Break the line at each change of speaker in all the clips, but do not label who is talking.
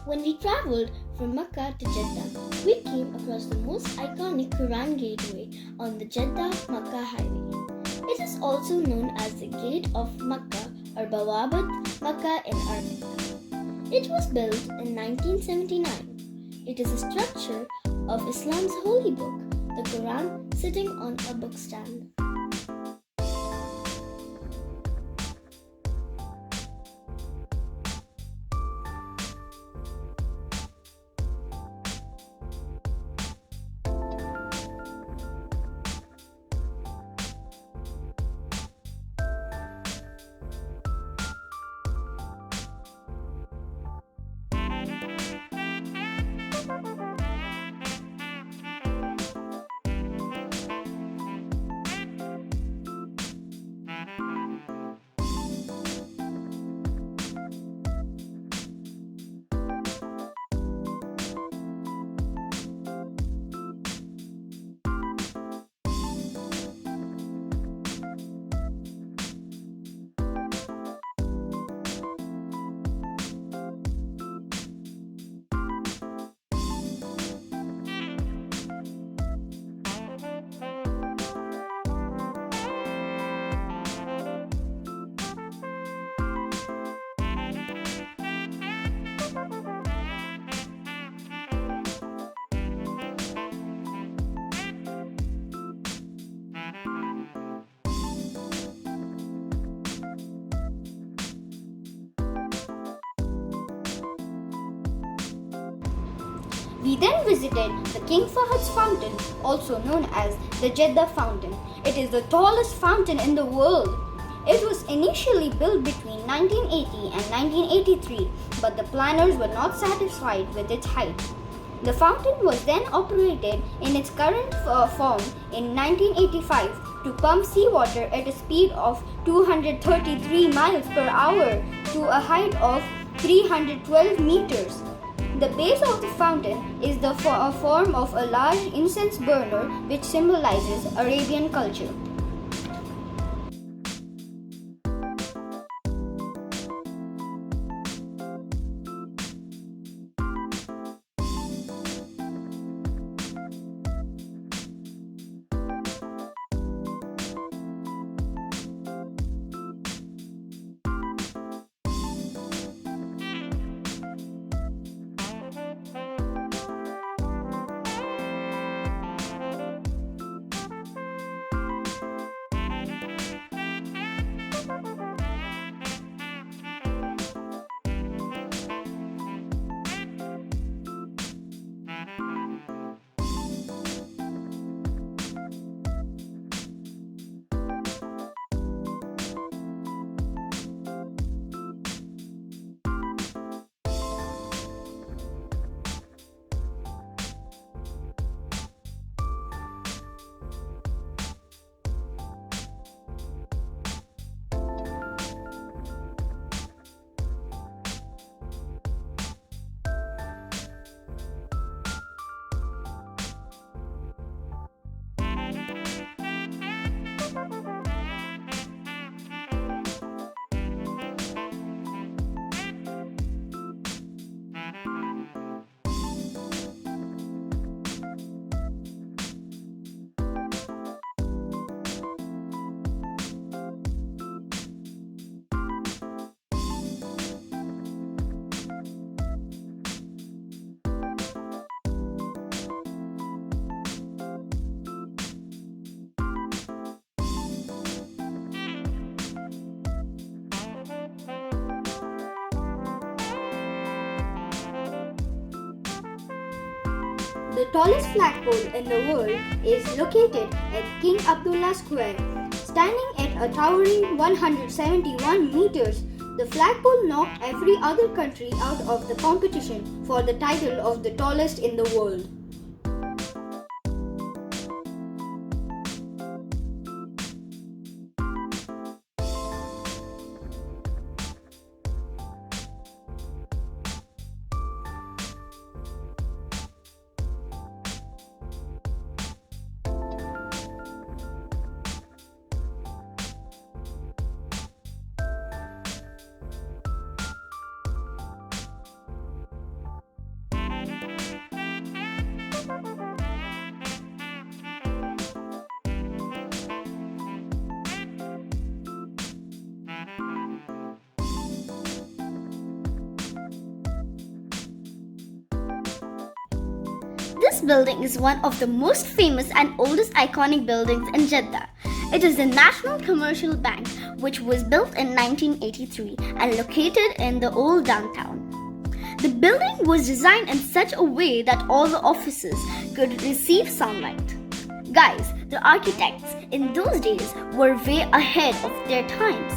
When we travelled from Mecca to Jeddah, we came across the most iconic Quran gateway on the Jeddah-Makkah highway. It is also known as the Gate of Makkah or Bawabat Makkah in Arabic. It was built in 1979. It is a structure of Islam's holy book, the Quran, sitting on a bookstand.
We then visited the King Fahd's fountain, also known as the Jeddah Fountain. It is the tallest fountain in the world. It was initially built between 1980 and 1983, but the planners were not satisfied with its height. The fountain was then operated in its current form in 1985 to pump seawater at a speed of 233 miles per hour to a height of 312 meters. The base of the fountain is the form of a large incense burner which symbolizes Arabian culture. The tallest flagpole in the world is located at King Abdullah Square. Standing at a towering 171 meters, the flagpole knocked every other country out of the competition for the title of the tallest in the world.
This building is one of the most famous and oldest iconic buildings in Jeddah. It is the National Commercial Bank, which was built in 1983 and located in the old downtown. The building was designed in such a way that all the offices could receive sunlight. Guys, the architects in those days were way ahead of their times.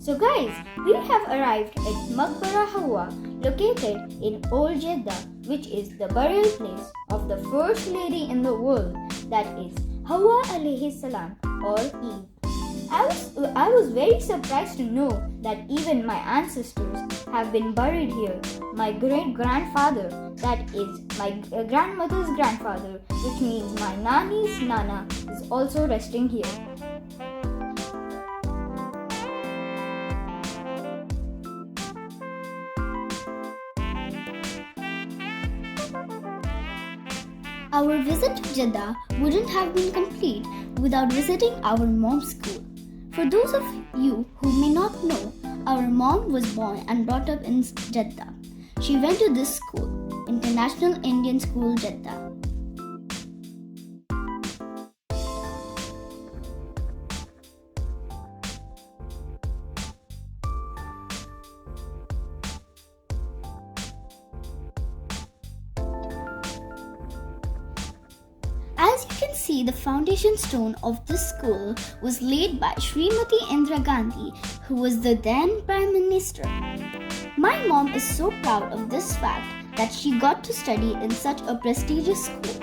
So guys, we have arrived at Maqbara Hawa, located in Old Jeddah, which is the burial place of the first lady in the world, that is Hawa alayhi salam or Eve. I was very surprised to know that even my ancestors have been buried here. My great-grandfather, that is my grandmother's grandfather, which means my Nani's Nana, is also resting here.
Our visit to Jeddah wouldn't have been complete without visiting our mom's school. For those of you who may not know, our mom was born and brought up in Jeddah. She went to this school, International Indian School, Jeddah. As you can see, the foundation stone of this school was laid by Srimati Indira Gandhi, who was the then Prime Minister. My mom is so proud of this fact that she got to study in such a prestigious school.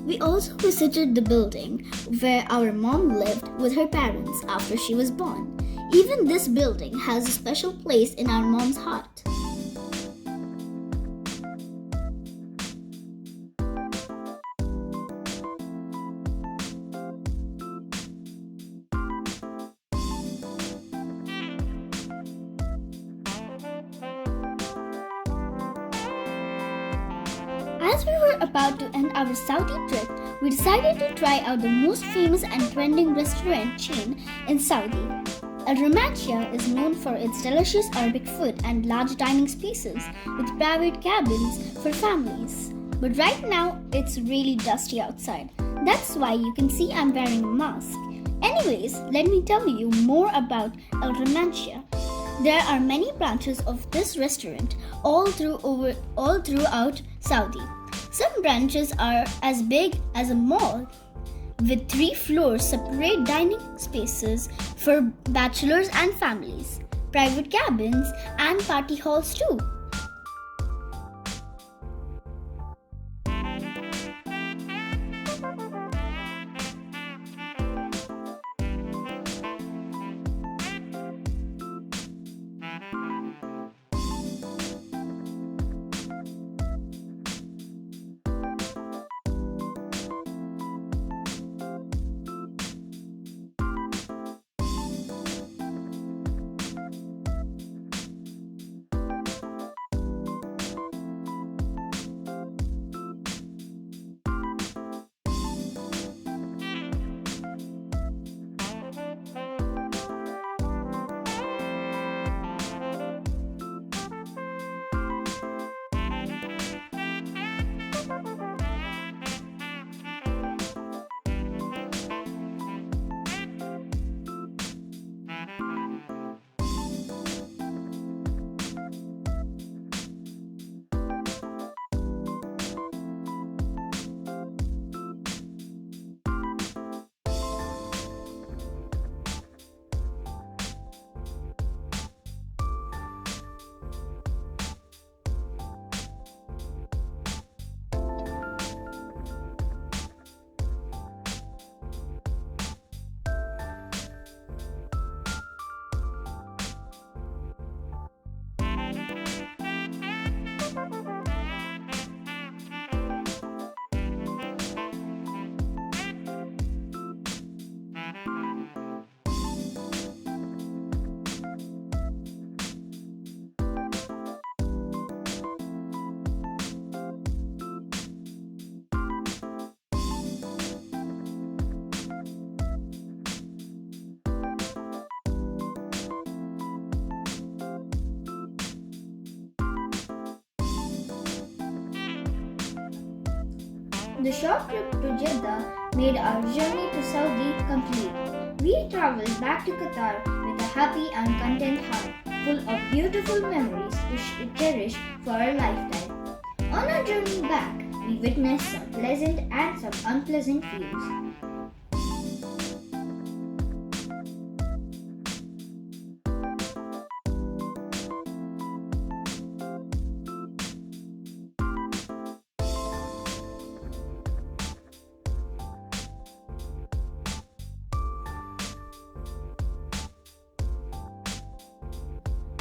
We also visited the building where our mom lived with her parents after she was born. Even this building has a special place in our mom's heart. As we were about to end our Saudi trip, we decided to try out the most famous and trending restaurant chain in Saudi. Al Romantia is known for its delicious Arabic food and large dining spaces with private cabins for families. But right now, it's really dusty outside. That's why you can see I'm wearing a mask. Anyways, let me tell you more about Al Romantia. There are many branches of this restaurant all throughout Saudi. Some branches are as big as a mall with 3 floors, separate dining spaces for bachelors and families, private cabins and party halls too.
The short trip to Jeddah made our journey to Saudi complete. We traveled back to Qatar with a happy and content heart, full of beautiful memories to cherish for a lifetime. On our journey back, we witnessed some pleasant and some unpleasant views.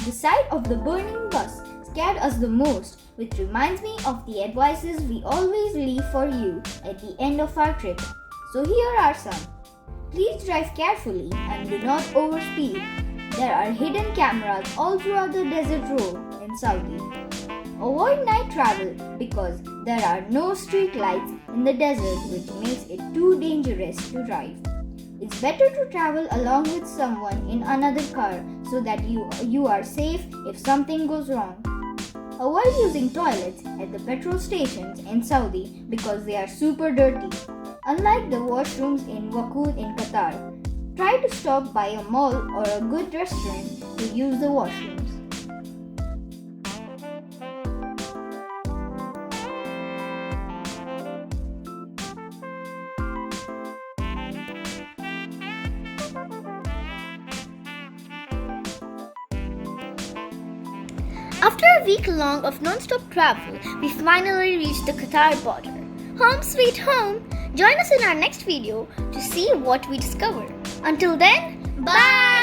The sight of the burning bus scared us the most, which reminds me of the advices we always leave for you at the end of our trip. So here are some. Please drive carefully and do not overspeed. There are hidden cameras all throughout the desert road in Saudi. Avoid night travel because there are no street lights in the desert, which makes it too dangerous to drive. It's better to travel along with someone in another car so that you are safe if something goes wrong. Avoid using toilets at the petrol stations in Saudi because they are super dirty. Unlike the washrooms in Waqood in Qatar, try to stop by a mall or a good restaurant to use the washrooms.
After a week long of non-stop travel, we finally reached the Qatar border. Home sweet home! Join us in our next video to see what we discover. Until then, bye!